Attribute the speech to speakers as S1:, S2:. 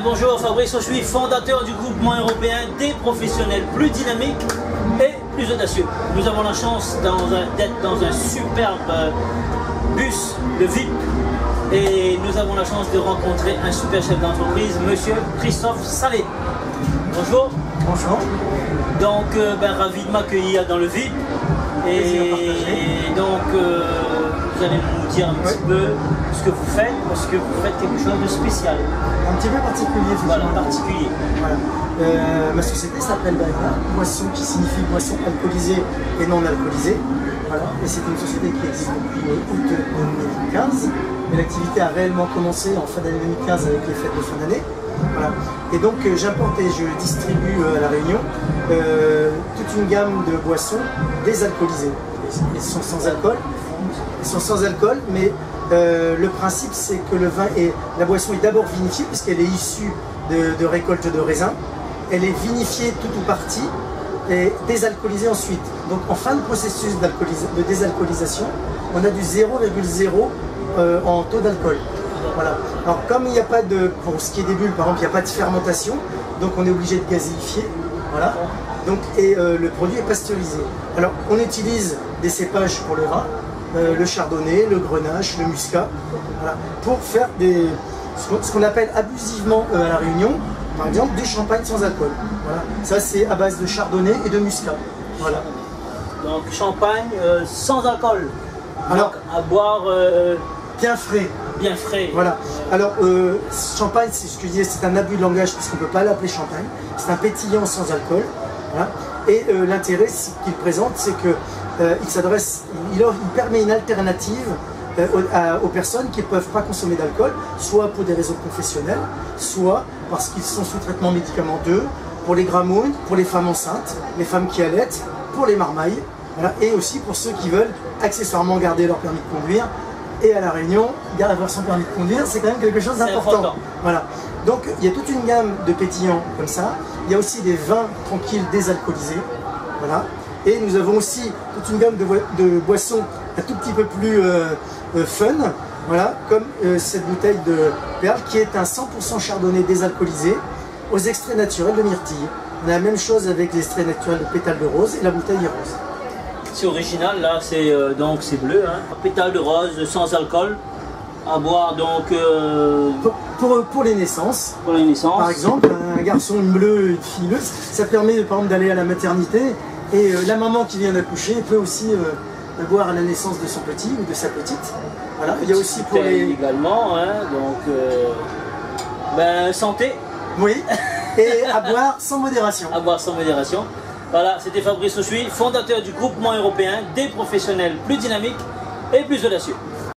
S1: bonjour, Fabrice Auchuy, fondateur du groupement européen des professionnels plus dynamiques et plus audacieux. Nous avons la chance d'être dans un superbe bus, le VIP, et nous avons la chance de rencontrer un super chef d'entreprise, monsieur Christophe Salé. Bonjour.
S2: Bonjour.
S1: Donc, ravi de m'accueillir dans le VIP. Et donc, vous allez nous dire un petit peu ce que vous faites, parce que vous faites quelque chose de spécial.
S2: Un petit peu particulier,
S1: voilà, particulier.
S2: Voilà. Ma société s'appelle Baïna, boisson qui signifie boisson alcoolisée et non alcoolisée. Voilà. Et c'est une société qui existe depuis août 2015. Mais l'activité a réellement commencé en fin d'année 2015 avec les fêtes de fin d'année. Voilà. Et donc j'importe et je distribue à La Réunion toute une gamme de boissons désalcoolisées. Elles sont sans alcool. Elles sont sans alcool, mais le principe c'est que le vin et la boisson est d'abord vinifiée puisqu'elle est issue de récolte de raisin. Elle est vinifiée tout ou partie et désalcoolisée ensuite. Donc en fin de processus de désalcoolisation, on a du 0,0 en taux d'alcool. Voilà. Alors comme il n'y a pas de, pour ce qui est des bulles par exemple, il n'y a pas de fermentation, donc on est obligé de gazéifier. Voilà. Donc, et le produit est pasteurisé. Alors on utilise des cépages pour le vin, le chardonnay, le grenache, le muscat, voilà, pour faire ce qu'on appelle abusivement à La Réunion, par exemple du champagne sans alcool. Voilà. Ça c'est à base de chardonnay et de muscat. Voilà.
S1: Donc champagne sans alcool.
S2: Alors,
S1: donc, à boire
S2: bien frais.
S1: Bien frais.
S2: Voilà. Alors, champagne, c'est ce que je disais, c'est un abus de langage puisqu'on ne peut pas l'appeler champagne. C'est un pétillant sans alcool. Voilà. Et l'intérêt qu'il présente, c'est que il permet une alternative aux personnes qui ne peuvent pas consommer d'alcool, soit pour des raisons professionnelles, soit parce qu'ils sont sous traitement médicamenteux, pour les gramounes, pour les femmes enceintes, les femmes qui allaitent, pour les marmailles, voilà, et aussi pour ceux qui veulent accessoirement garder leur permis de conduire. Et à La Réunion, avoir son permis de conduire, c'est quand même quelque chose d'important. Voilà. Donc il y a toute une gamme de pétillants comme ça. Il y a aussi des vins tranquilles désalcoolisés. Voilà. Et nous avons aussi toute une gamme de boissons un tout petit peu plus fun. Voilà, comme cette bouteille de Perle qui est un 100% chardonnay désalcoolisé aux extraits naturels de myrtille. On a la même chose avec les extraits naturels de pétales de rose et la bouteille est rose.
S1: C'est original, là, donc c'est bleu, hein. Pétales de rose sans alcool, à boire donc...
S2: Pour les naissances.
S1: Pour les naissances.
S2: Par exemple, un garçon, une bleue, une fille bleue, ça permet par exemple d'aller à la maternité et la maman qui vient d'accoucher peut aussi boire à la naissance de son petit ou de sa petite. Voilà. Il y a aussi pour les...
S1: également, hein, donc... santé.
S2: Oui, et à boire sans modération.
S1: À boire sans modération. Voilà, c'était Fabrice Auchuy, fondateur du groupement européen des professionnels plus dynamiques et plus audacieux.